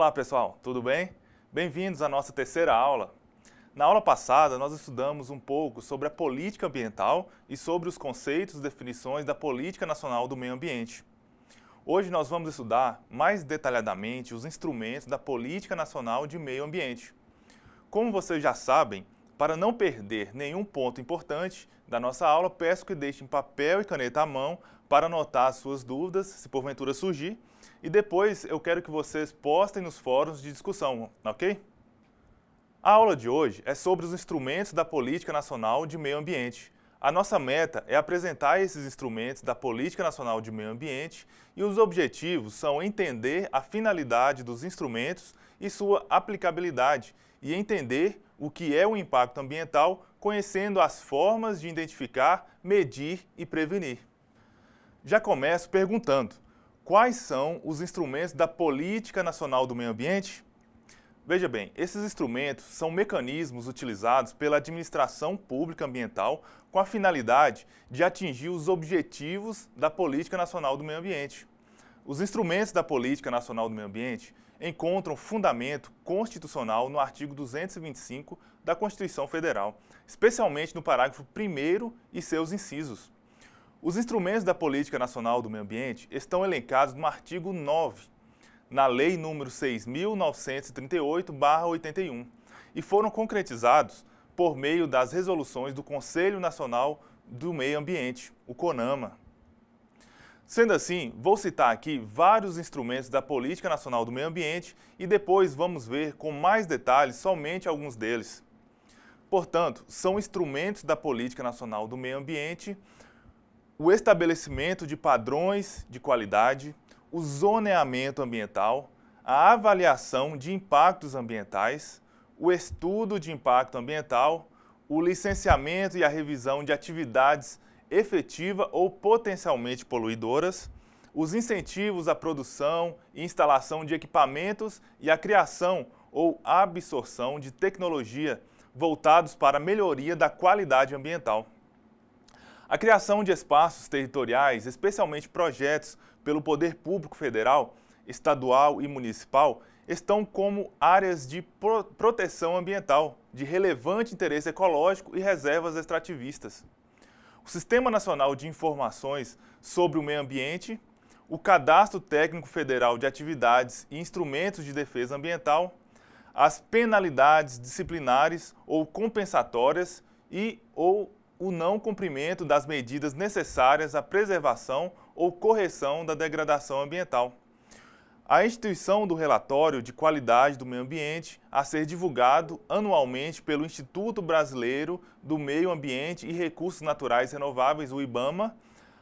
Olá pessoal, tudo bem? Bem-vindos à nossa terceira aula. Na aula passada, nós estudamos um pouco sobre a política ambiental e sobre os conceitos e definições da Política Nacional do Meio Ambiente. Hoje nós vamos estudar mais detalhadamente os instrumentos da Política Nacional de Meio Ambiente. Como vocês já sabem, para não perder nenhum ponto importante da nossa aula, peço que deixem papel e caneta à mão para anotar as suas dúvidas, se porventura surgir, e depois eu quero que vocês postem nos fóruns de discussão, ok? A aula de hoje é sobre os instrumentos da Política Nacional de Meio Ambiente. A nossa meta é apresentar esses instrumentos da Política Nacional de Meio Ambiente e os objetivos são entender a finalidade dos instrumentos e sua aplicabilidade e entender o que é o impacto ambiental, conhecendo as formas de identificar, medir e prevenir. Já começo perguntando: quais são os instrumentos da Política Nacional do Meio Ambiente? Veja bem, esses instrumentos são mecanismos utilizados pela administração pública ambiental com a finalidade de atingir os objetivos da Política Nacional do Meio Ambiente. Os instrumentos da Política Nacional do Meio Ambiente encontram fundamento constitucional no artigo 225 da Constituição Federal, especialmente no parágrafo 1º e seus incisos. Os instrumentos da Política Nacional do Meio Ambiente estão elencados no artigo 9, na Lei nº 6.938/81, e foram concretizados por meio das resoluções do Conselho Nacional do Meio Ambiente, o CONAMA. Sendo assim, vou citar aqui vários instrumentos da Política Nacional do Meio Ambiente e depois vamos ver com mais detalhes somente alguns deles. Portanto, são instrumentos da Política Nacional do Meio Ambiente o estabelecimento de padrões de qualidade, o zoneamento ambiental, a avaliação de impactos ambientais, o estudo de impacto ambiental, o licenciamento e a revisão de atividades efetiva ou potencialmente poluidoras, os incentivos à produção e instalação de equipamentos e a criação ou absorção de tecnologia voltados para a melhoria da qualidade ambiental. A criação de espaços territoriais, especialmente projetos pelo Poder Público Federal, Estadual e Municipal, estão como áreas de proteção ambiental, de relevante interesse ecológico e reservas extrativistas. O Sistema Nacional de Informações sobre o Meio Ambiente, o Cadastro Técnico Federal de Atividades e Instrumentos de Defesa Ambiental, as penalidades disciplinares ou compensatórias ou o não cumprimento das medidas necessárias à preservação ou correção da degradação ambiental. A instituição do relatório de qualidade do meio ambiente a ser divulgado anualmente pelo Instituto Brasileiro do Meio Ambiente e Recursos Naturais Renováveis, o IBAMA,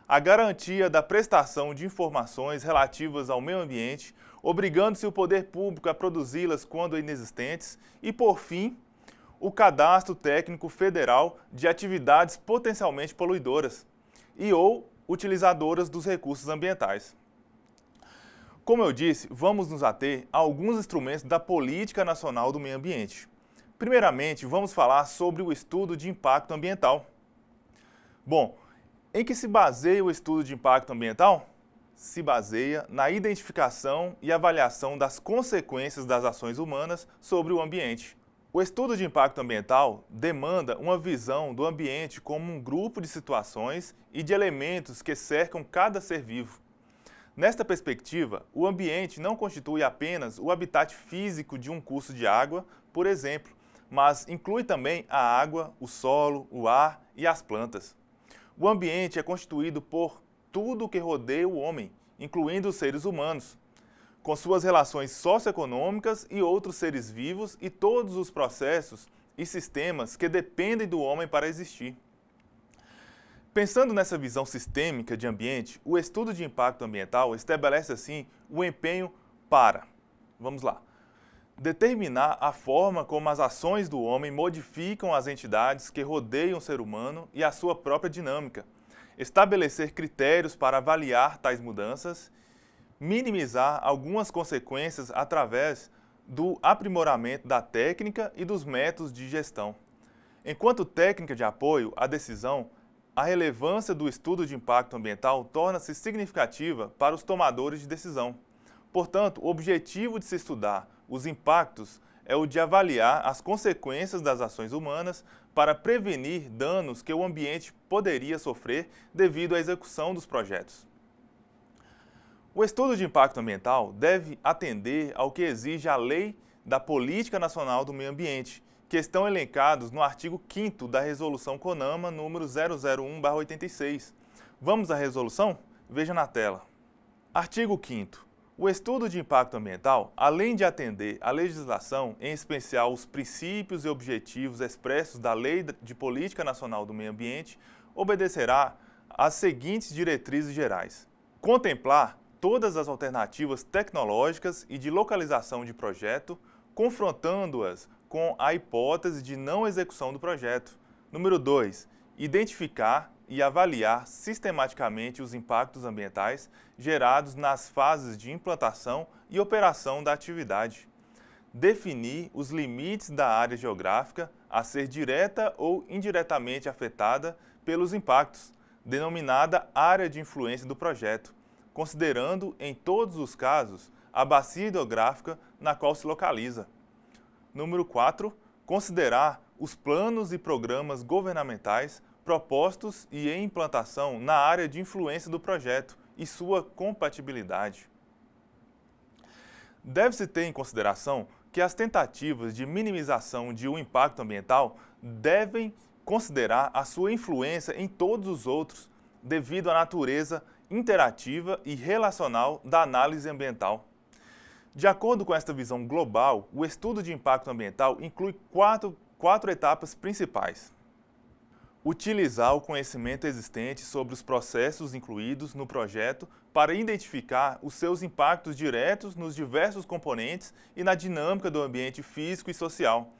a garantia da prestação de informações relativas ao meio ambiente, obrigando-se o poder público a produzi-las quando inexistentes e, por fim, o Cadastro Técnico Federal de Atividades Potencialmente Poluidoras e ou utilizadoras dos recursos ambientais. Como eu disse, vamos nos ater a alguns instrumentos da Política Nacional do Meio Ambiente. Primeiramente, vamos falar sobre o estudo de impacto ambiental. Bom, em que se baseia o estudo de impacto ambiental? Se baseia na identificação e avaliação das consequências das ações humanas sobre o ambiente. O estudo de impacto ambiental demanda uma visão do ambiente como um grupo de situações e de elementos que cercam cada ser vivo. Nesta perspectiva, o ambiente não constitui apenas o habitat físico de um curso de água, por exemplo, mas inclui também a água, o solo, o ar e as plantas. O ambiente é constituído por tudo o que rodeia o homem, incluindo os seres humanos, com suas relações socioeconômicas e outros seres vivos e todos os processos e sistemas que dependem do homem para existir. Pensando nessa visão sistêmica de ambiente, o estudo de impacto ambiental estabelece assim o empenho para, vamos lá, determinar a forma como as ações do homem modificam as entidades que rodeiam o ser humano e a sua própria dinâmica, estabelecer critérios para avaliar tais mudanças, minimizar algumas consequências através do aprimoramento da técnica e dos métodos de gestão. Enquanto técnica de apoio à decisão, a relevância do estudo de impacto ambiental torna-se significativa para os tomadores de decisão, Portanto, o objetivo de se estudar os impactos é o de avaliar as consequências das ações humanas para prevenir danos que o ambiente poderia sofrer devido à execução dos projetos. O estudo de impacto ambiental deve atender ao que exige a Lei da Política Nacional do Meio Ambiente, que estão elencados no artigo 5º da Resolução CONAMA número 001/86. Vamos à resolução? Veja na tela. Artigo 5º. O estudo de impacto ambiental, além de atender à legislação, em especial os princípios e objetivos expressos da Lei de Política Nacional do Meio Ambiente, obedecerá às seguintes diretrizes gerais: contemplar todas as alternativas tecnológicas e de localização de projeto, confrontando-as com a hipótese de não execução do projeto. Número 2. Identificar e avaliar sistematicamente os impactos ambientais gerados nas fases de implantação e operação da atividade. Definir os limites da área geográfica a ser direta ou indiretamente afetada pelos impactos, denominada área de influência do projeto, considerando, em todos os casos, a bacia hidrográfica na qual se localiza. Número 4. Considerar os planos e programas governamentais propostos e em implantação na área de influência do projeto e sua compatibilidade. Deve-se ter em consideração que as tentativas de minimização de um impacto ambiental devem considerar a sua influência em todos os outros, devido à natureza interativa e relacional da análise ambiental. De acordo com esta visão global, o estudo de impacto ambiental inclui quatro etapas principais. Utilizar o conhecimento existente sobre os processos incluídos no projeto para identificar os seus impactos diretos nos diversos componentes e na dinâmica do ambiente físico e social.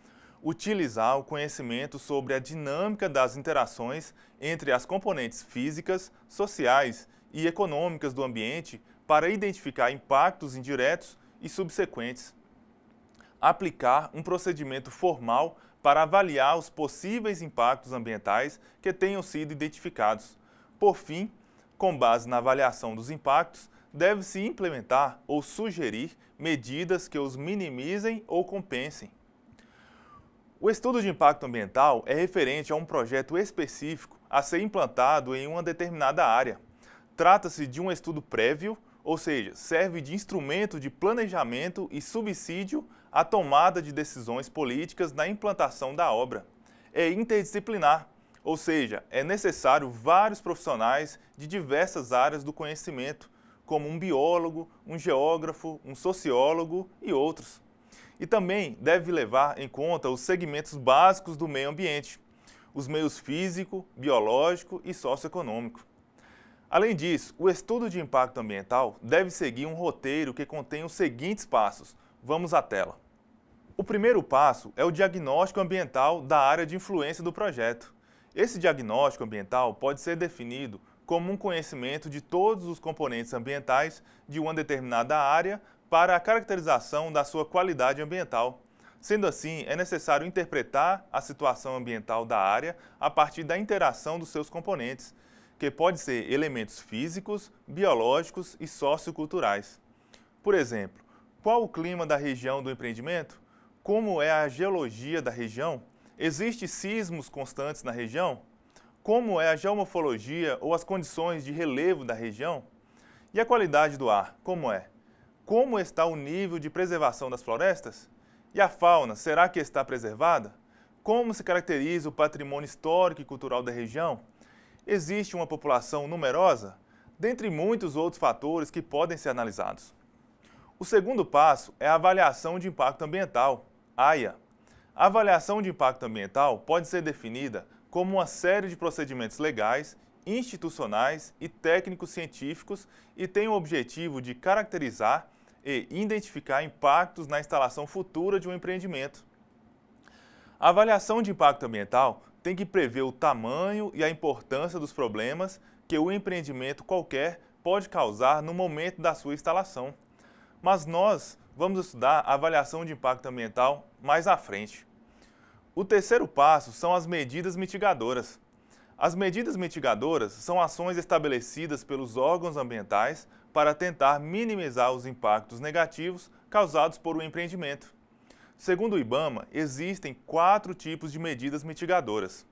Utilizar o conhecimento sobre a dinâmica das interações entre as componentes físicas, sociais e econômicas do ambiente para identificar impactos indiretos e subsequentes. Aplicar um procedimento formal para avaliar os possíveis impactos ambientais que tenham sido identificados. Por fim, com base na avaliação dos impactos, deve-se implementar ou sugerir medidas que os minimizem ou compensem. O estudo de impacto ambiental é referente a um projeto específico a ser implantado em uma determinada área. Trata-se de um estudo prévio, ou seja, serve de instrumento de planejamento e subsídio à tomada de decisões políticas na implantação da obra. É interdisciplinar, ou seja, é necessário vários profissionais de diversas áreas do conhecimento, como um biólogo, um geógrafo, um sociólogo e outros. E também deve levar em conta os segmentos básicos do meio ambiente, os meios físico, biológico e socioeconômico. Além disso, o estudo de impacto ambiental deve seguir um roteiro que contém os seguintes passos. Vamos à tela. O primeiro passo é o diagnóstico ambiental da área de influência do projeto. Esse diagnóstico ambiental pode ser definido como um conhecimento de todos os componentes ambientais de uma determinada área para a caracterização da sua qualidade ambiental. Sendo assim, é necessário interpretar a situação ambiental da área a partir da interação dos seus componentes, que pode ser elementos físicos, biológicos e socioculturais. Por exemplo, qual o clima da região do empreendimento? Como é a geologia da região? Existem sismos constantes na região? Como é a geomorfologia ou as condições de relevo da região? E a qualidade do ar, como é? Como está o nível de preservação das florestas? E a fauna, será que está preservada? Como se caracteriza o patrimônio histórico e cultural da região? Existe uma população numerosa? Dentre muitos outros fatores que podem ser analisados. O segundo passo é a avaliação de impacto ambiental, AIA. A avaliação de impacto ambiental pode ser definida como uma série de procedimentos legais, institucionais e técnicos científicos e tem o objetivo de caracterizar e identificar impactos na instalação futura de um empreendimento. A avaliação de impacto ambiental tem que prever o tamanho e a importância dos problemas que o empreendimento qualquer pode causar no momento da sua instalação. Mas nós vamos estudar a avaliação de impacto ambiental mais à frente. O terceiro passo são as medidas mitigadoras. As medidas mitigadoras são ações estabelecidas pelos órgãos ambientais para tentar minimizar os impactos negativos causados por um empreendimento. Segundo o IBAMA, existem 4 tipos de medidas mitigadoras.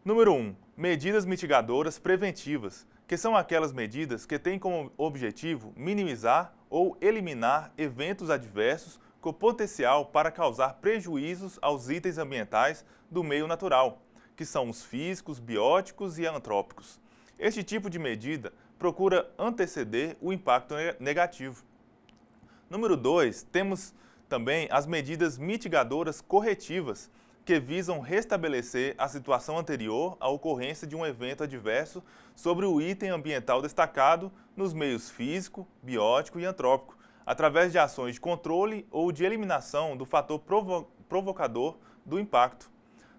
Número 1. Medidas mitigadoras preventivas, que são aquelas medidas que têm como objetivo minimizar ou eliminar eventos adversos com potencial para causar prejuízos aos itens ambientais do meio natural, que são os físicos, bióticos e antrópicos. Este tipo de medida procura anteceder o impacto negativo. Número 2, temos também as medidas mitigadoras corretivas, que visam restabelecer a situação anterior à ocorrência de um evento adverso sobre o item ambiental destacado nos meios físico, biótico e antrópico, através de ações de controle ou de eliminação do fator provocador do impacto.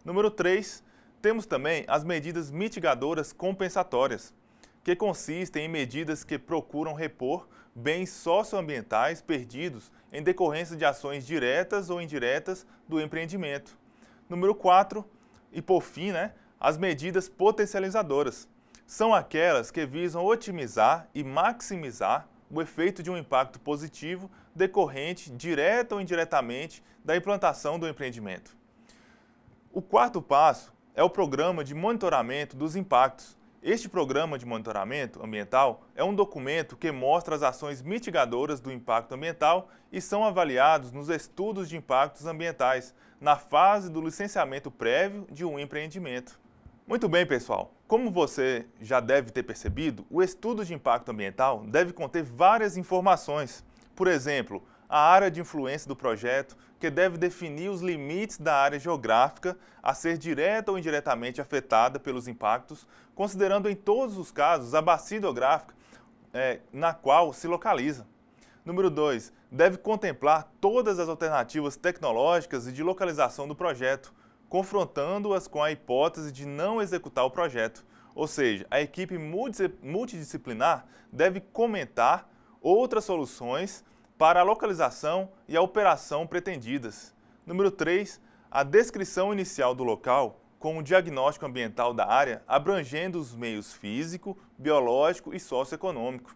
Número 3, temos também as medidas mitigadoras compensatórias, que consistem em medidas que procuram repor bens socioambientais perdidos em decorrência de ações diretas ou indiretas do empreendimento. Número 4, e por fim, as medidas potencializadoras. São aquelas que visam otimizar e maximizar o efeito de um impacto positivo decorrente, direta ou indiretamente, da implantação do empreendimento. O quarto passo é o programa de monitoramento dos impactos. Este programa de monitoramento ambiental é um documento que mostra as ações mitigadoras do impacto ambiental e são avaliados nos estudos de impactos ambientais, na fase do licenciamento prévio de um empreendimento. Muito bem, pessoal. Como você já deve ter percebido, o estudo de impacto ambiental deve conter várias informações. Por exemplo, a área de influência do projeto, que deve definir os limites da área geográfica a ser direta ou indiretamente afetada pelos impactos, considerando em todos os casos a bacia hidrográfica na qual se localiza. Número 2, deve contemplar todas as alternativas tecnológicas e de localização do projeto, confrontando-as com a hipótese de não executar o projeto. Ou seja, a equipe multidisciplinar deve comentar outras soluções para a localização e a operação pretendidas. Número 3, a descrição inicial do local com o diagnóstico ambiental da área, abrangendo os meios físico, biológico e socioeconômico.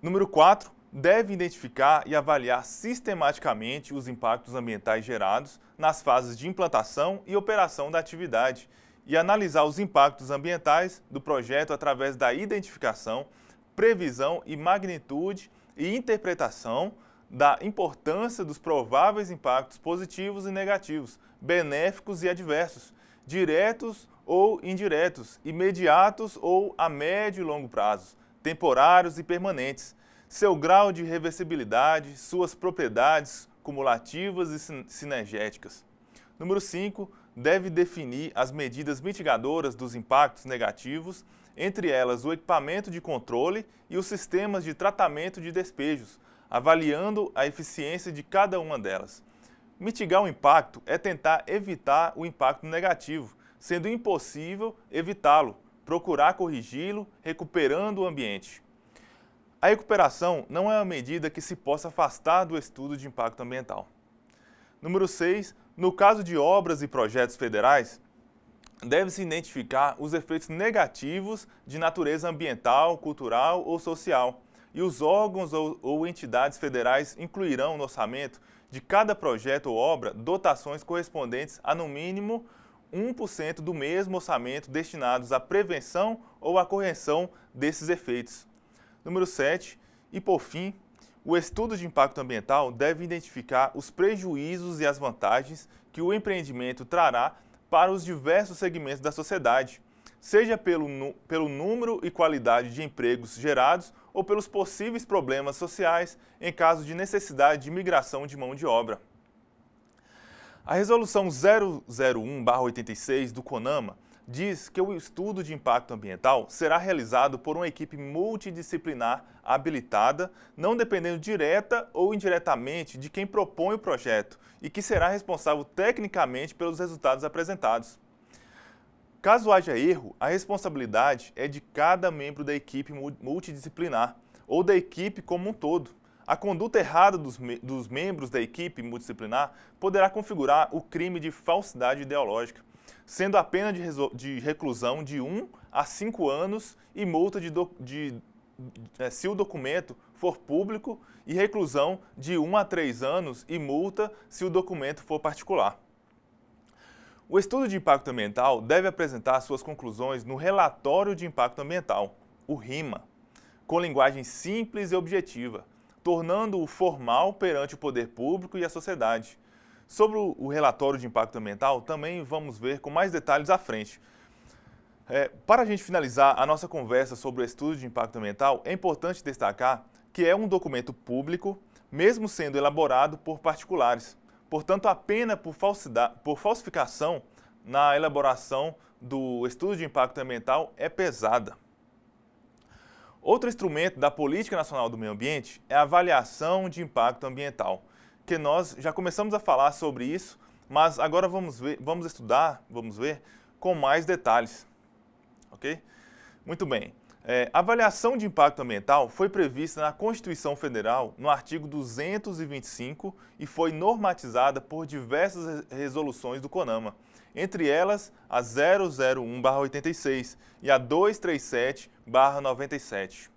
Número 4, deve identificar e avaliar sistematicamente os impactos ambientais gerados nas fases de implantação e operação da atividade e analisar os impactos ambientais do projeto através da identificação, previsão e magnitude e interpretação da importância dos prováveis impactos positivos e negativos, benéficos e adversos, diretos ou indiretos, imediatos ou a médio e longo prazos, temporários e permanentes, seu grau de reversibilidade, suas propriedades cumulativas e sinergéticas. Número 5, deve definir as medidas mitigadoras dos impactos negativos, entre elas o equipamento de controle e os sistemas de tratamento de despejos, avaliando a eficiência de cada uma delas. Mitigar o impacto é tentar evitar o impacto negativo, sendo impossível evitá-lo, procurar corrigi-lo, recuperando o ambiente. A recuperação não é uma medida que se possa afastar do estudo de impacto ambiental. Número 6, no caso de obras e projetos federais, deve-se identificar os efeitos negativos de natureza ambiental, cultural ou social, e os órgãos ou entidades federais incluirão no orçamento de cada projeto ou obra dotações correspondentes a, no mínimo, 1% do mesmo orçamento destinados à prevenção ou à correção desses efeitos. Número 7, e por fim, o estudo de impacto ambiental deve identificar os prejuízos e as vantagens que o empreendimento trará para os diversos segmentos da sociedade, seja pelo número e qualidade de empregos gerados ou pelos possíveis problemas sociais em caso de necessidade de migração de mão de obra. A Resolução 001/86 do CONAMA diz que o estudo de impacto ambiental será realizado por uma equipe multidisciplinar habilitada, não dependendo direta ou indiretamente de quem propõe o projeto e que será responsável tecnicamente pelos resultados apresentados. Caso haja erro, a responsabilidade é de cada membro da equipe multidisciplinar ou da equipe como um todo. A conduta errada dos membros da equipe multidisciplinar poderá configurar o crime de falsidade ideológica. sendo a pena de reclusão de 1 a 5 anos e multa se o documento for público e reclusão de 1 a 3 anos e multa se o documento for particular. O estudo de impacto ambiental deve apresentar suas conclusões no Relatório de Impacto Ambiental, o RIMA, com linguagem simples e objetiva, tornando-o formal perante o poder público e a sociedade. Sobre o relatório de impacto ambiental, também vamos ver com mais detalhes à frente. Para a gente finalizar a nossa conversa sobre o estudo de impacto ambiental, é importante destacar que é um documento público, mesmo sendo elaborado por particulares. Portanto, a pena por falsificação na elaboração do estudo de impacto ambiental é pesada. Outro instrumento da Política Nacional do Meio Ambiente é a avaliação de impacto ambiental, que nós já começamos a falar sobre isso, mas agora vamos ver com mais detalhes. Ok? Muito bem. A avaliação de impacto ambiental foi prevista na Constituição Federal no artigo 225 e foi normatizada por diversas resoluções do CONAMA, entre elas a 001/86 e a 237/97.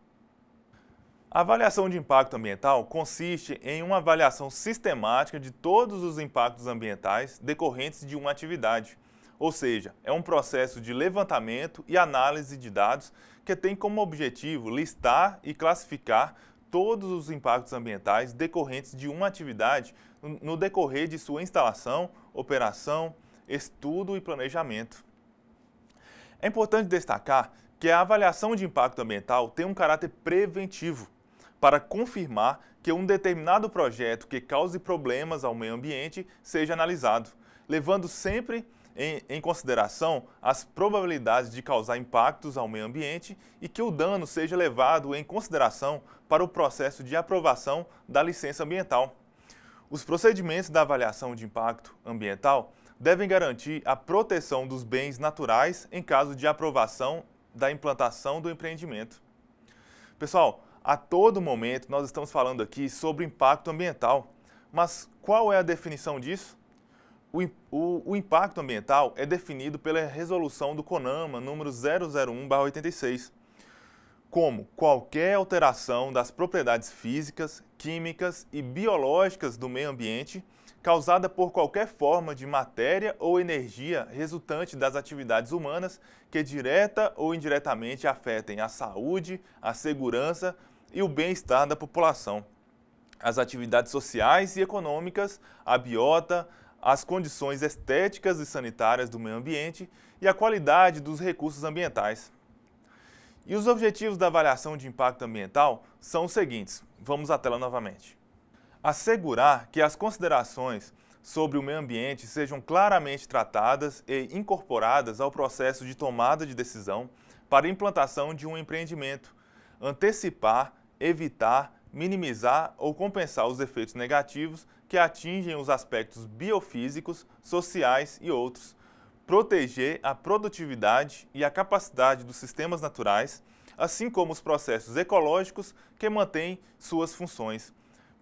A avaliação de impacto ambiental consiste em uma avaliação sistemática de todos os impactos ambientais decorrentes de uma atividade, ou seja, é um processo de levantamento e análise de dados que tem como objetivo listar e classificar todos os impactos ambientais decorrentes de uma atividade no decorrer de sua instalação, operação, estudo e planejamento. É importante destacar que a avaliação de impacto ambiental tem um caráter preventivo para confirmar que um determinado projeto que cause problemas ao meio ambiente seja analisado, levando sempre em consideração as probabilidades de causar impactos ao meio ambiente e que o dano seja levado em consideração para o processo de aprovação da licença ambiental. Os procedimentos da avaliação de impacto ambiental devem garantir a proteção dos bens naturais em caso de aprovação da implantação do empreendimento. Pessoal, a todo momento nós estamos falando aqui sobre impacto ambiental, mas qual é a definição disso? O impacto ambiental é definido pela resolução do CONAMA número 001/86, como qualquer alteração das propriedades físicas, químicas e biológicas do meio ambiente causada por qualquer forma de matéria ou energia resultante das atividades humanas que direta ou indiretamente afetem a saúde, a segurança e o bem-estar da população, as atividades sociais e econômicas, a biota, as condições estéticas e sanitárias do meio ambiente e a qualidade dos recursos ambientais. E os objetivos da avaliação de impacto ambiental são os seguintes. Vamos à tela novamente. Assegurar que as considerações sobre o meio ambiente sejam claramente tratadas e incorporadas ao processo de tomada de decisão para a implantação de um empreendimento, antecipar, evitar, minimizar ou compensar os efeitos negativos que atingem os aspectos biofísicos, sociais e outros, proteger a produtividade e a capacidade dos sistemas naturais, assim como os processos ecológicos que mantêm suas funções,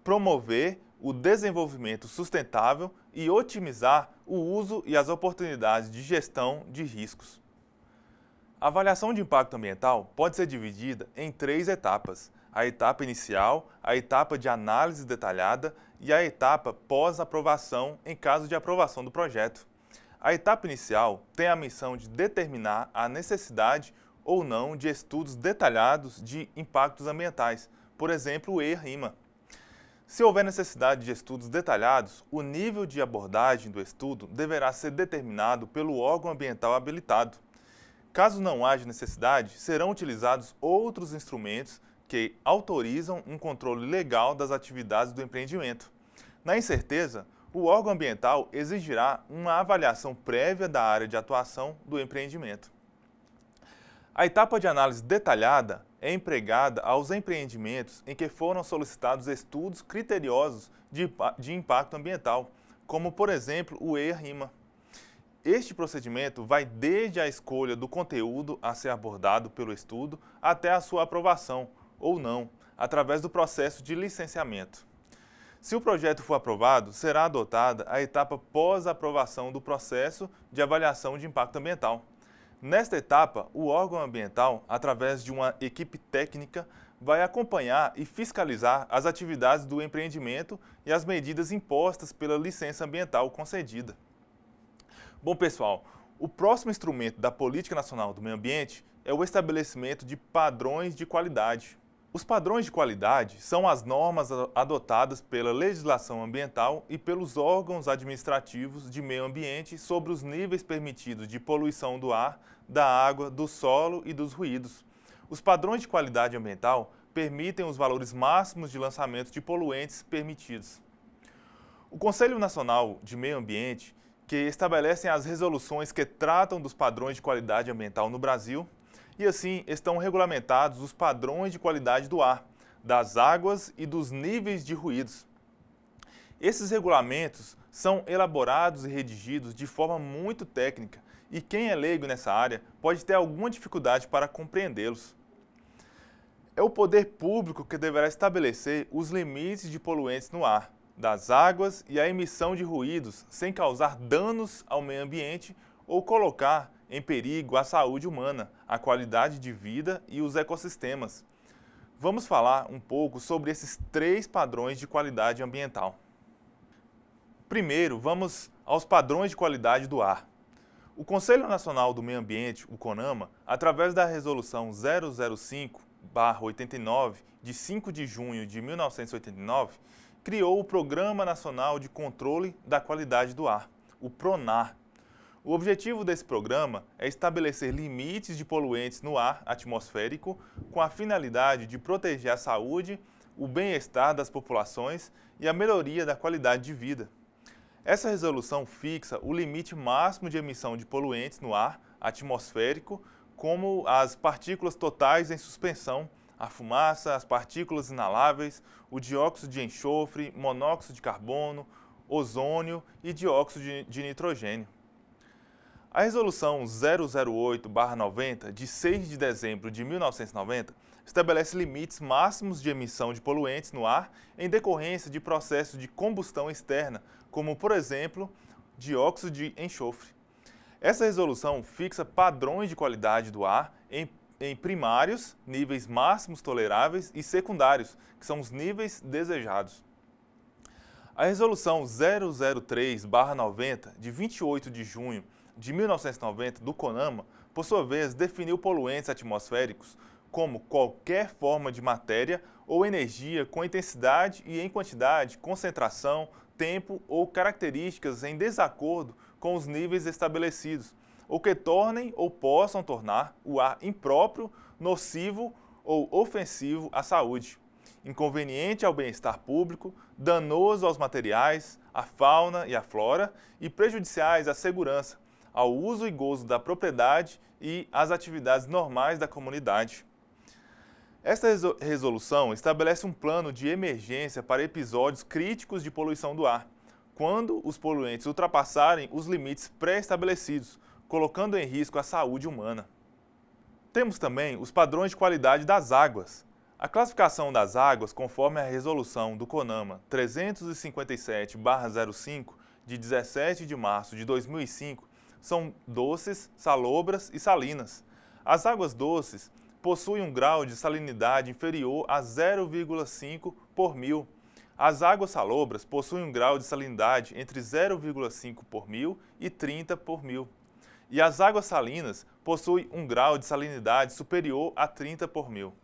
promover o desenvolvimento sustentável e otimizar o uso e as oportunidades de gestão de riscos. A avaliação de impacto ambiental pode ser dividida em 3 etapas: a etapa inicial, a etapa de análise detalhada e a etapa pós-aprovação em caso de aprovação do projeto. A etapa inicial tem a missão de determinar a necessidade ou não de estudos detalhados de impactos ambientais, por exemplo, o EIA-RIMA. Se houver necessidade de estudos detalhados, o nível de abordagem do estudo deverá ser determinado pelo órgão ambiental habilitado. Caso não haja necessidade, serão utilizados outros instrumentos que autorizam um controle legal das atividades do empreendimento. Na incerteza, o órgão ambiental exigirá uma avaliação prévia da área de atuação do empreendimento. A etapa de análise detalhada é empregada aos empreendimentos em que foram solicitados estudos criteriosos de impacto ambiental, como, por exemplo, o EIA-RIMA. Este procedimento vai desde a escolha do conteúdo a ser abordado pelo estudo até a sua aprovação, ou não, através do processo de licenciamento. Se o projeto for aprovado, será adotada a etapa pós-aprovação do processo de avaliação de impacto ambiental. Nesta etapa, o órgão ambiental, através de uma equipe técnica, vai acompanhar e fiscalizar as atividades do empreendimento e as medidas impostas pela licença ambiental concedida. Bom, pessoal, o próximo instrumento da Política Nacional do Meio Ambiente é o estabelecimento de padrões de qualidade. Os padrões de qualidade são as normas adotadas pela legislação ambiental e pelos órgãos administrativos de meio ambiente sobre os níveis permitidos de poluição do ar, da água, do solo e dos ruídos. Os padrões de qualidade ambiental permitem os valores máximos de lançamento de poluentes permitidos. O Conselho Nacional de Meio Ambiente, que estabelecem as resoluções que tratam dos padrões de qualidade ambiental no Brasil, e assim estão regulamentados os padrões de qualidade do ar, das águas e dos níveis de ruídos. Esses regulamentos são elaborados e redigidos de forma muito técnica e quem é leigo nessa área pode ter alguma dificuldade para compreendê-los. É o poder público que deverá estabelecer os limites de poluentes no ar, das águas e a emissão de ruídos sem causar danos ao meio ambiente ou colocar em perigo a saúde humana, a qualidade de vida e os ecossistemas. Vamos falar um pouco sobre esses 3 padrões de qualidade ambiental. Primeiro, vamos aos padrões de qualidade do ar. O Conselho Nacional do Meio Ambiente, o CONAMA, através da Resolução 005/89, de 5 de junho de 1989, criou o Programa Nacional de Controle da Qualidade do Ar, o PRONAR. O objetivo desse programa é estabelecer limites de poluentes no ar atmosférico com a finalidade de proteger a saúde, o bem-estar das populações e a melhoria da qualidade de vida. Essa resolução fixa o limite máximo de emissão de poluentes no ar atmosférico, como as partículas totais em suspensão, a fumaça, as partículas inaláveis, o dióxido de enxofre, monóxido de carbono, ozônio e dióxido de nitrogênio. A Resolução 008/90, de 6 de dezembro de 1990, estabelece limites máximos de emissão de poluentes no ar em decorrência de processos de combustão externa, como, por exemplo, dióxido de enxofre. Essa resolução fixa padrões de qualidade do ar em primários, níveis máximos toleráveis, e secundários, que são os níveis desejados. A Resolução 003/90, de 28 de junho de 1990, do CONAMA, por sua vez, definiu poluentes atmosféricos como qualquer forma de matéria ou energia com intensidade e em quantidade, concentração, tempo ou características em desacordo com os níveis estabelecidos, ou que tornem ou possam tornar o ar impróprio, nocivo ou ofensivo à saúde, inconveniente ao bem-estar público, danoso aos materiais, à fauna e à flora e prejudiciais à segurança, ao uso e gozo da propriedade e às atividades normais da comunidade. Esta resolução estabelece um plano de emergência para episódios críticos de poluição do ar, quando os poluentes ultrapassarem os limites pré-estabelecidos, colocando em risco a saúde humana. Temos também os padrões de qualidade das águas. A classificação das águas, conforme a resolução do CONAMA 357/05, de 17 de março de 2005, são doces, salobras e salinas. As águas doces possuem um grau de salinidade inferior a 0,5 por mil. As águas salobras possuem um grau de salinidade entre 0,5 por mil e 30 por mil. E as águas salinas possuem um grau de salinidade superior a 30 por mil.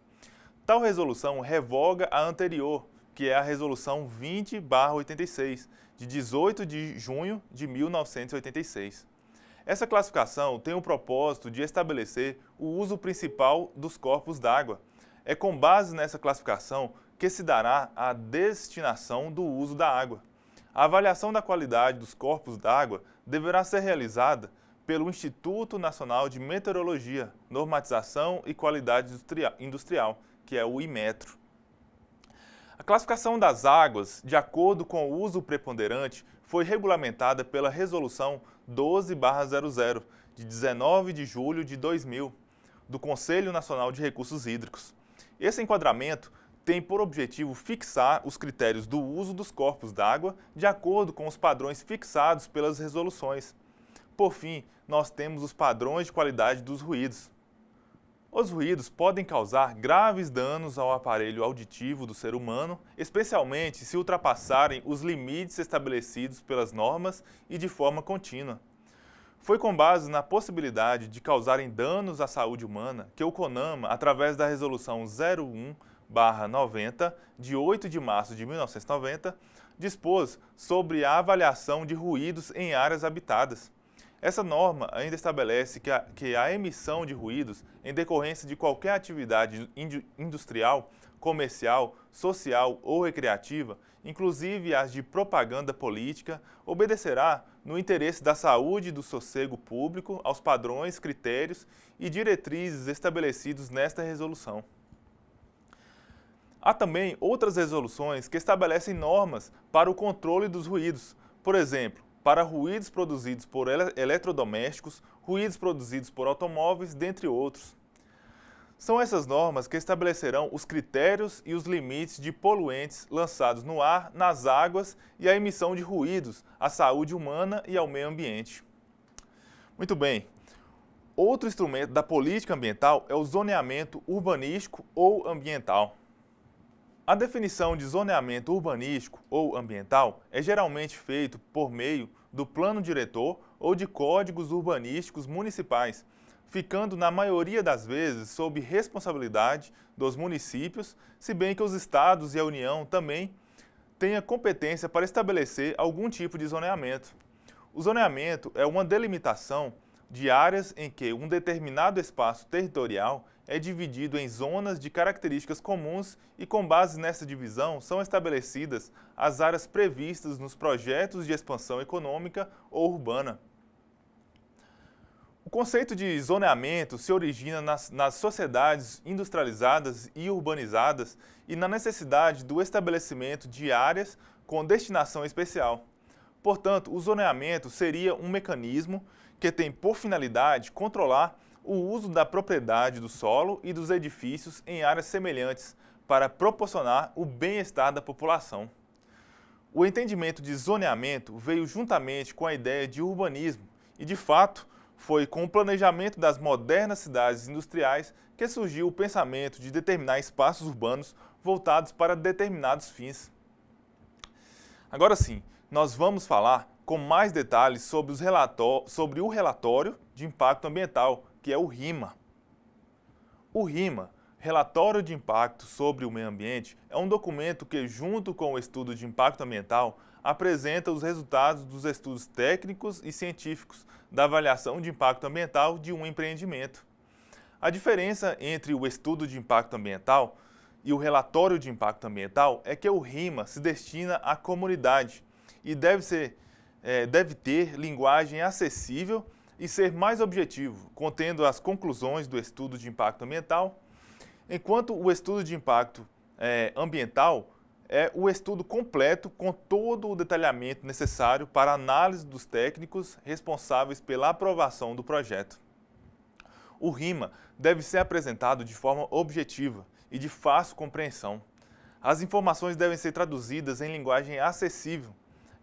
Tal resolução revoga a anterior, que é a Resolução 20/86, de 18 de junho de 1986. Essa classificação tem o propósito de estabelecer o uso principal dos corpos d'água. É com base nessa classificação que se dará a destinação do uso da água. A avaliação da qualidade dos corpos d'água deverá ser realizada pelo Instituto Nacional de Meteorologia, Normatização e Qualidade Industrial, que é o IMETRO. A classificação das águas, de acordo com o uso preponderante, foi regulamentada pela Resolução 12/00, de 19 de julho de 2000, do Conselho Nacional de Recursos Hídricos. Esse enquadramento tem por objetivo fixar os critérios do uso dos corpos d'água de acordo com os padrões fixados pelas resoluções. Por fim, nós temos os padrões de qualidade dos ruídos. Os ruídos podem causar graves danos ao aparelho auditivo do ser humano, especialmente se ultrapassarem os limites estabelecidos pelas normas e de forma contínua. Foi com base na possibilidade de causarem danos à saúde humana que o CONAMA, através da Resolução 01/90, de 8 de março de 1990, dispôs sobre a avaliação de ruídos em áreas habitadas. Essa norma ainda estabelece que a emissão de ruídos em decorrência de qualquer atividade industrial, comercial, social ou recreativa, inclusive as de propaganda política, obedecerá, no interesse da saúde e do sossego público, aos padrões, critérios e diretrizes estabelecidos nesta resolução. Há também outras resoluções que estabelecem normas para o controle dos ruídos, por exemplo, para ruídos produzidos por eletrodomésticos, ruídos produzidos por automóveis, dentre outros. São essas normas que estabelecerão os critérios e os limites de poluentes lançados no ar, nas águas e a emissão de ruídos à saúde humana e ao meio ambiente. Muito bem. Outro instrumento da política ambiental é o zoneamento urbanístico ou ambiental. A definição de zoneamento urbanístico ou ambiental é geralmente feito por meio do plano diretor ou de códigos urbanísticos municipais, ficando na maioria das vezes sob responsabilidade dos municípios, se bem que os estados e a União também têm a competência para estabelecer algum tipo de zoneamento. O zoneamento é uma delimitação de áreas em que um determinado espaço territorial é dividido em zonas de características comuns e, com base nessa divisão, são estabelecidas as áreas previstas nos projetos de expansão econômica ou urbana. O conceito de zoneamento se origina nas sociedades industrializadas e urbanizadas e na necessidade do estabelecimento de áreas com destinação especial. Portanto, o zoneamento seria um mecanismo que tem por finalidade controlar o uso da propriedade do solo e dos edifícios em áreas semelhantes para proporcionar o bem-estar da população. O entendimento de zoneamento veio juntamente com a ideia de urbanismo e, de fato, foi com o planejamento das modernas cidades industriais que surgiu o pensamento de determinar espaços urbanos voltados para determinados fins. Agora sim, nós vamos falar com mais detalhes sobre o relatório de impacto ambiental, que é o RIMA. O RIMA, Relatório de Impacto sobre o Meio Ambiente, é um documento que, junto com o estudo de impacto ambiental, apresenta os resultados dos estudos técnicos e científicos da avaliação de impacto ambiental de um empreendimento. A diferença entre o estudo de impacto ambiental e o relatório de impacto ambiental é que o RIMA se destina à comunidade e deve ter linguagem acessível e ser mais objetivo, contendo as conclusões do estudo de impacto ambiental, enquanto o estudo de impacto ambiental é o estudo completo com todo o detalhamento necessário para a análise dos técnicos responsáveis pela aprovação do projeto. O RIMA deve ser apresentado de forma objetiva e de fácil compreensão. As informações devem ser traduzidas em linguagem acessível,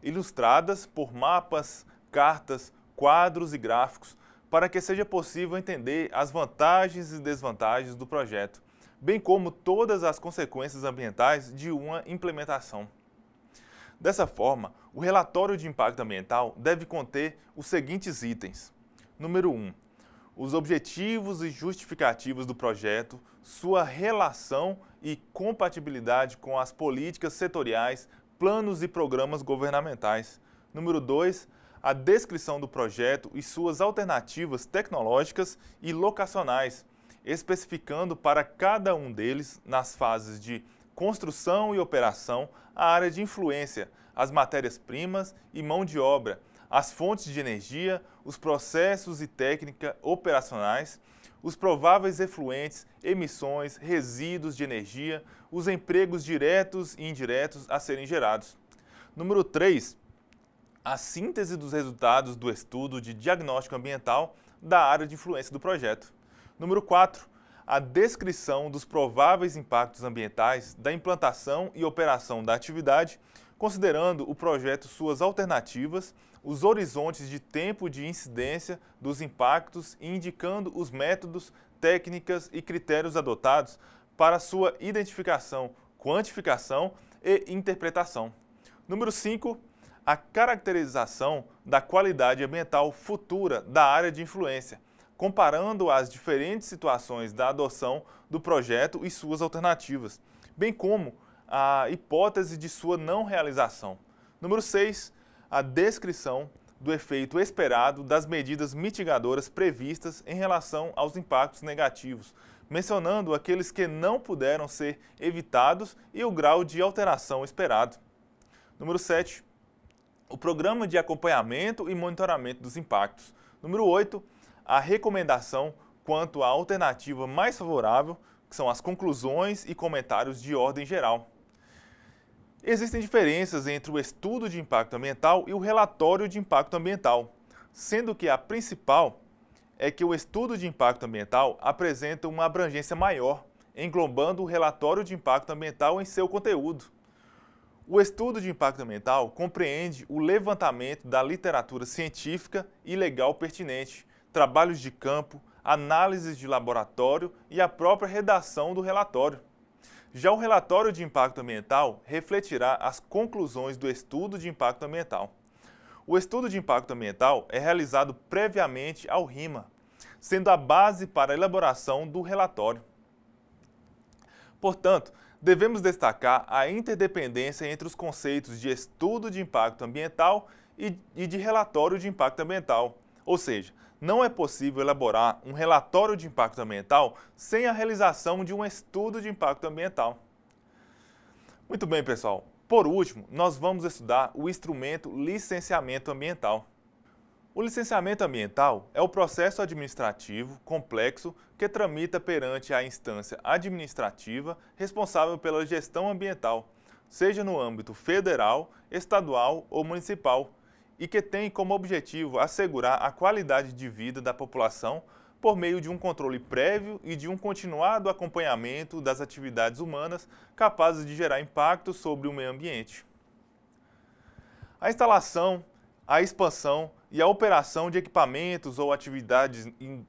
ilustradas por mapas, cartas, quadros e gráficos, para que seja possível entender as vantagens e desvantagens do projeto, bem como todas as consequências ambientais de uma implementação. Dessa forma, o relatório de impacto ambiental deve conter os seguintes itens. Número 1. Os objetivos e justificativos do projeto, sua relação e compatibilidade com as políticas setoriais, planos e programas governamentais. Número 2. A descrição do projeto e suas alternativas tecnológicas e locacionais, especificando para cada um deles, nas fases de construção e operação, a área de influência, as matérias-primas e mão de obra, as fontes de energia, os processos e técnica operacionais, os prováveis efluentes, emissões, resíduos de energia, os empregos diretos e indiretos a serem gerados. Número 3. A síntese dos resultados do estudo de diagnóstico ambiental da área de influência do projeto. Número 4. a descrição dos prováveis impactos ambientais da implantação e operação da atividade, considerando o projeto suas alternativas, os horizontes de tempo de incidência dos impactos e indicando os métodos, técnicas e critérios adotados para sua identificação, quantificação e interpretação. Número 5. A caracterização da qualidade ambiental futura da área de influência, comparando as diferentes situações da adoção do projeto e suas alternativas, bem como a hipótese de sua não realização. Número 6. A descrição do efeito esperado das medidas mitigadoras previstas em relação aos impactos negativos, mencionando aqueles que não puderam ser evitados e o grau de alteração esperado. Número 7. O programa de acompanhamento e monitoramento dos impactos. Número 8. A recomendação quanto à alternativa mais favorável, que são as conclusões e comentários de ordem geral. Existem diferenças entre o estudo de impacto ambiental e o relatório de impacto ambiental, sendo que a principal é que o estudo de impacto ambiental apresenta uma abrangência maior, englobando o relatório de impacto ambiental em seu conteúdo. O estudo de impacto ambiental compreende o levantamento da literatura científica e legal pertinente, trabalhos de campo, análises de laboratório e a própria redação do relatório. Já o relatório de impacto ambiental refletirá as conclusões do estudo de impacto ambiental. O estudo de impacto ambiental é realizado previamente ao RIMA, sendo a base para a elaboração do relatório. Portanto, devemos destacar a interdependência entre os conceitos de estudo de impacto ambiental e de relatório de impacto ambiental, ou seja, não é possível elaborar um relatório de impacto ambiental sem a realização de um estudo de impacto ambiental. Muito bem, pessoal. Por último, nós vamos estudar o instrumento licenciamento ambiental. O licenciamento ambiental é o processo administrativo complexo que tramita perante a instância administrativa responsável pela gestão ambiental, seja no âmbito federal, estadual ou municipal, e que tem como objetivo assegurar a qualidade de vida da população por meio de um controle prévio e de um continuado acompanhamento das atividades humanas capazes de gerar impacto sobre o meio ambiente. A instalação, a expansão e a operação de equipamentos ou atividades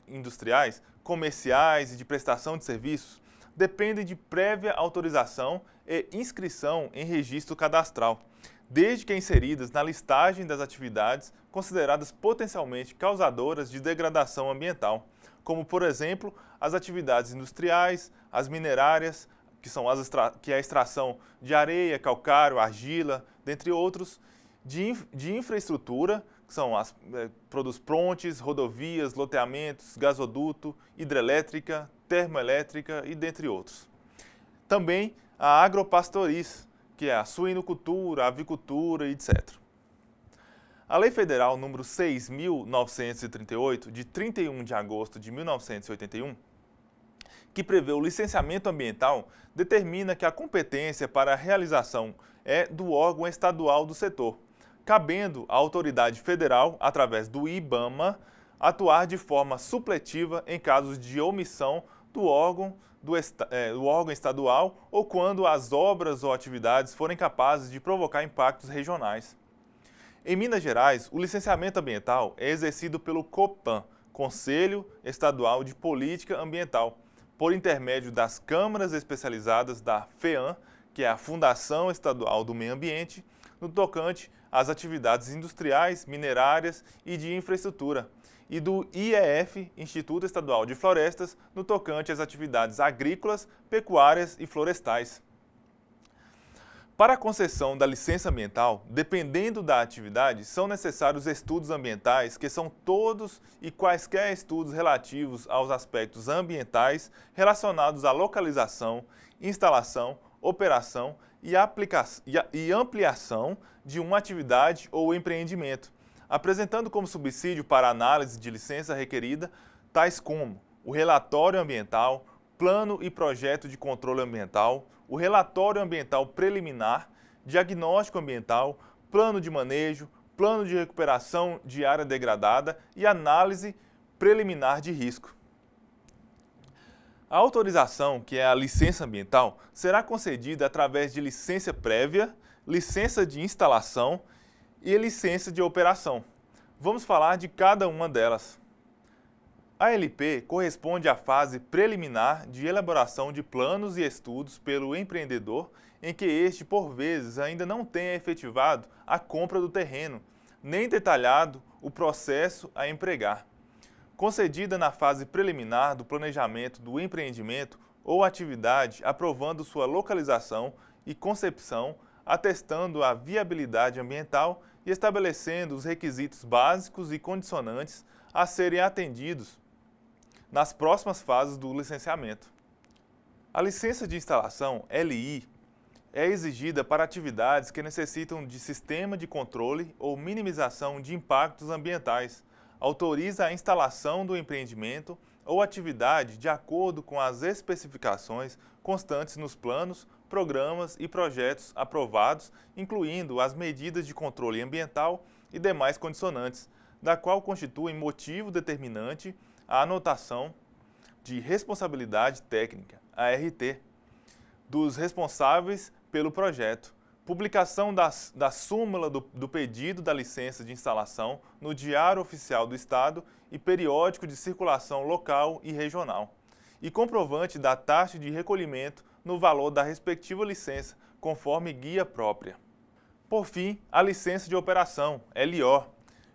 industriais, comerciais e de prestação de serviços dependem de prévia autorização e inscrição em registro cadastral, desde que inseridas na listagem das atividades consideradas potencialmente causadoras de degradação ambiental, como, por exemplo, as atividades industriais, as minerárias, que é a extração de areia, calcário, argila, dentre outros, de infraestrutura, que são produz pontes, rodovias, loteamentos, gasoduto, hidrelétrica, termoelétrica e dentre outros. Também a agropastoris, que é a suinocultura, a avicultura, etc. A Lei Federal número 6.938, de 31 de agosto de 1981, que prevê o licenciamento ambiental, determina que a competência para a realização é do órgão estadual do setor, cabendo à autoridade federal, através do IBAMA, atuar de forma supletiva em casos de omissão do órgão estadual ou quando as obras ou atividades forem capazes de provocar impactos regionais. Em Minas Gerais, o licenciamento ambiental é exercido pelo COPAN, Conselho Estadual de Política Ambiental, por intermédio das câmaras especializadas da FEAM, que é a Fundação Estadual do Meio Ambiente, no tocante às atividades industriais, minerárias e de infraestrutura, e do IEF, Instituto Estadual de Florestas, no tocante às atividades agrícolas, pecuárias e florestais. Para a concessão da licença ambiental, dependendo da atividade, são necessários estudos ambientais, que são todos e quaisquer estudos relativos aos aspectos ambientais relacionados à localização, instalação, operação e ampliação de uma atividade ou empreendimento, apresentando como subsídio para a análise de licença requerida tais como o relatório ambiental, plano e projeto de controle ambiental, o relatório ambiental preliminar, diagnóstico ambiental, plano de manejo, plano de recuperação de área degradada e análise preliminar de risco. A autorização, que é a licença ambiental, será concedida através de licença prévia, licença de instalação e licença de operação. Vamos falar de cada uma delas. A LP corresponde à fase preliminar de elaboração de planos e estudos pelo empreendedor, em que este, por vezes, ainda não tenha efetivado a compra do terreno, nem detalhado o processo a empregar. Concedida na fase preliminar do planejamento do empreendimento ou atividade, aprovando sua localização e concepção, atestando a viabilidade ambiental e estabelecendo os requisitos básicos e condicionantes a serem atendidos nas próximas fases do licenciamento. A licença de instalação, LI, é exigida para atividades que necessitam de sistema de controle ou minimização de impactos ambientais. Autoriza a instalação do empreendimento ou atividade de acordo com as especificações constantes nos planos, programas e projetos aprovados, incluindo as medidas de controle ambiental e demais condicionantes, da qual constituem motivo determinante a anotação de responsabilidade técnica, ART, dos responsáveis pelo projeto, publicação da súmula do pedido da licença de instalação no Diário Oficial do Estado e periódico de circulação local e regional, e comprovante da taxa de recolhimento no valor da respectiva licença, conforme guia própria. Por fim, a licença de operação, LO,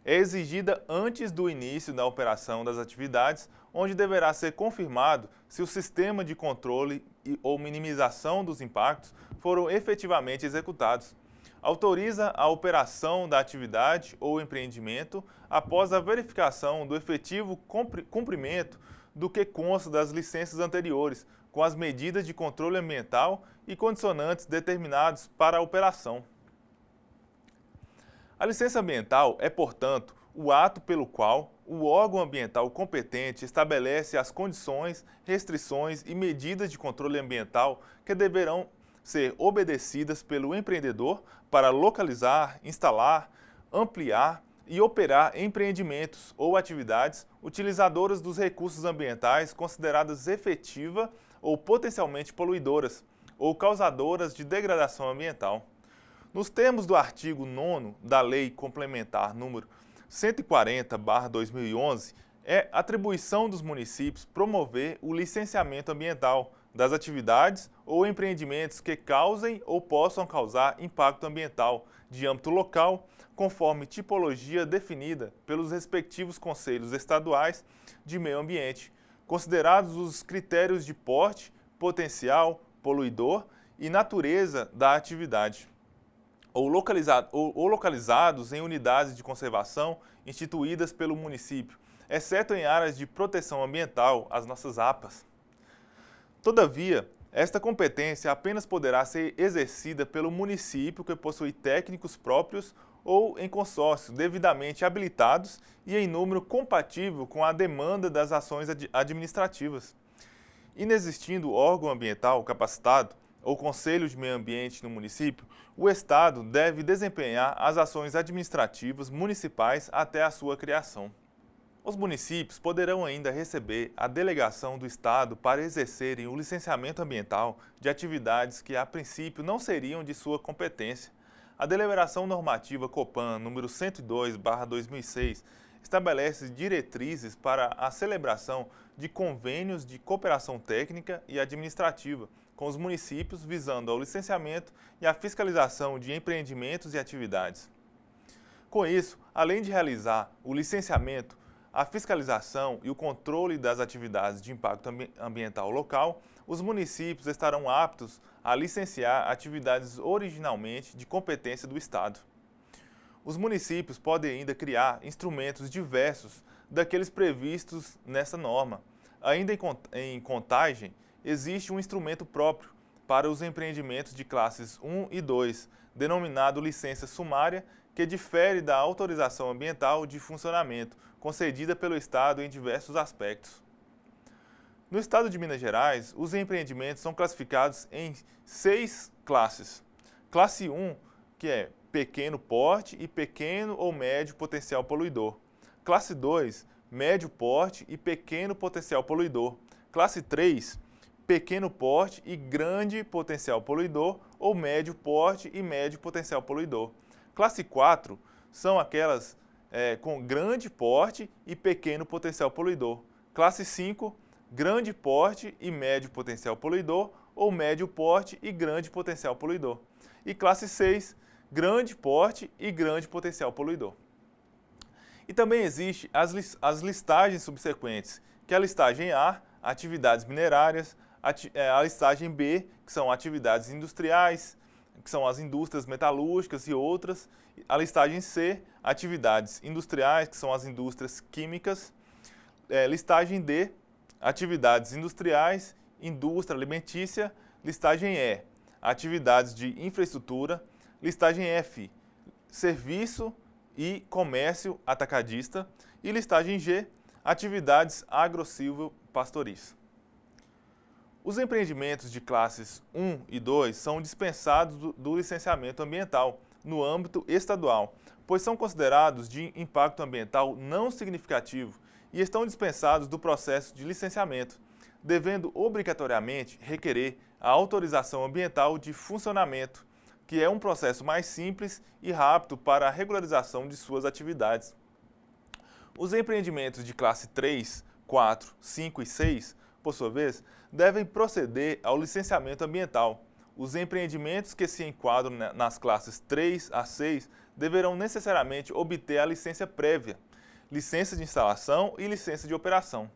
é exigida antes do início da operação das atividades, onde deverá ser confirmado se o sistema de controle ou minimização dos impactos foram efetivamente executados. Autoriza a operação da atividade ou empreendimento após a verificação do efetivo cumprimento do que consta das licenças anteriores, com as medidas de controle ambiental e condicionantes determinados para a operação. A licença ambiental é, portanto, o ato pelo qual o órgão ambiental competente estabelece as condições, restrições e medidas de controle ambiental que deverão ser obedecidas pelo empreendedor para localizar, instalar, ampliar e operar empreendimentos ou atividades utilizadoras dos recursos ambientais consideradas efetiva ou potencialmente poluidoras ou causadoras de degradação ambiental. Nos termos do artigo 9º da Lei Complementar número 140/2011, é atribuição dos municípios promover o licenciamento ambiental das atividades ou empreendimentos que causem ou possam causar impacto ambiental de âmbito local, conforme tipologia definida pelos respectivos conselhos estaduais de meio ambiente, considerados os critérios de porte, potencial, poluidor e natureza da atividade, ou localizados em unidades de conservação instituídas pelo município, exceto em áreas de proteção ambiental, as nossas APAs. Todavia, esta competência apenas poderá ser exercida pelo município que possui técnicos próprios ou em consórcio devidamente habilitados e em número compatível com a demanda das ações administrativas. Inexistindo órgão ambiental capacitado ou conselho de meio ambiente no município, o Estado deve desempenhar as ações administrativas municipais até a sua criação. Os municípios poderão ainda receber a delegação do Estado para exercerem o licenciamento ambiental de atividades que, a princípio, não seriam de sua competência. A Deliberação Normativa COPAN número 102/2006 estabelece diretrizes para a celebração de convênios de cooperação técnica e administrativa com os municípios visando ao licenciamento e à fiscalização de empreendimentos e atividades. Com isso, além de realizar o licenciamento, a fiscalização e o controle das atividades de impacto ambiental local, os municípios estarão aptos a licenciar atividades originalmente de competência do Estado. Os municípios podem ainda criar instrumentos diversos daqueles previstos nessa norma. Ainda em Contagem, existe um instrumento próprio para os empreendimentos de classes 1 e 2, denominado licença sumária, que difere da autorização ambiental de funcionamento, concedida pelo Estado em diversos aspectos. No Estado de Minas Gerais, os empreendimentos são classificados em 6 classes. Classe 1, que é pequeno porte e pequeno ou médio potencial poluidor. Classe 2, médio porte e pequeno potencial poluidor. Classe 3, pequeno porte e grande potencial poluidor, ou médio porte e médio potencial poluidor. Classe 4 são aquelas com grande porte e pequeno potencial poluidor. Classe 5, grande porte e médio potencial poluidor, ou médio porte e grande potencial poluidor. E classe 6, grande porte e grande potencial poluidor. E também existem as listagens subsequentes, que é a listagem A, atividades minerárias, a listagem B, que são atividades industriais, que são as indústrias metalúrgicas e outras, a listagem C, atividades industriais, que são as indústrias químicas, listagem D, atividades industriais, indústria alimentícia, listagem E, atividades de infraestrutura, listagem F, serviço e comércio atacadista e listagem G, atividades agro-silvo-pastoris. Os empreendimentos de classes 1 e 2 são dispensados do licenciamento ambiental no âmbito estadual, pois são considerados de impacto ambiental não significativo e estão dispensados do processo de licenciamento, devendo obrigatoriamente requerer a autorização ambiental de funcionamento, que é um processo mais simples e rápido para a regularização de suas atividades. Os empreendimentos de classe 3, 4, 5 e 6, por sua vez, devem proceder ao licenciamento ambiental. Os empreendimentos que se enquadram nas classes 3 a 6 deverão necessariamente obter a licença prévia, licença de instalação e licença de operação.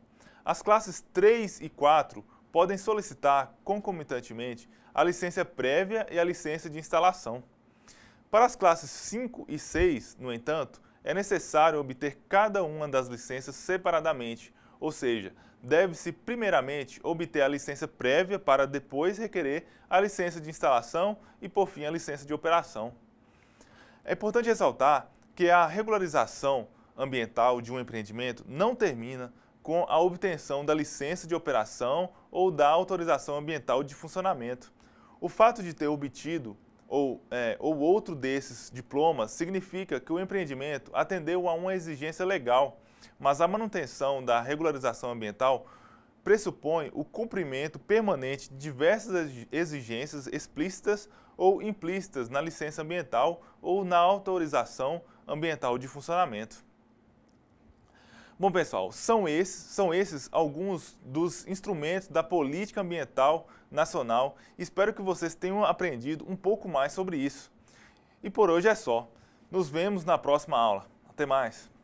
As classes 3 e 4 podem solicitar concomitantemente a licença prévia e a licença de instalação. Para as classes 5 e 6, no entanto, é necessário obter cada uma das licenças separadamente, ou seja, deve-se primeiramente obter a licença prévia para depois requerer a licença de instalação e, por fim, a licença de operação. É importante ressaltar que a regularização ambiental de um empreendimento não termina com a obtenção da licença de operação ou da autorização ambiental de funcionamento. O fato de ter obtido ou outro desses diplomas significa que o empreendimento atendeu a uma exigência legal, mas a manutenção da regularização ambiental pressupõe o cumprimento permanente de diversas exigências explícitas ou implícitas na licença ambiental ou na autorização ambiental de funcionamento. Bom, pessoal, são esses alguns dos instrumentos da política ambiental nacional. Espero que vocês tenham aprendido um pouco mais sobre isso. E por hoje é só. Nos vemos na próxima aula. Até mais!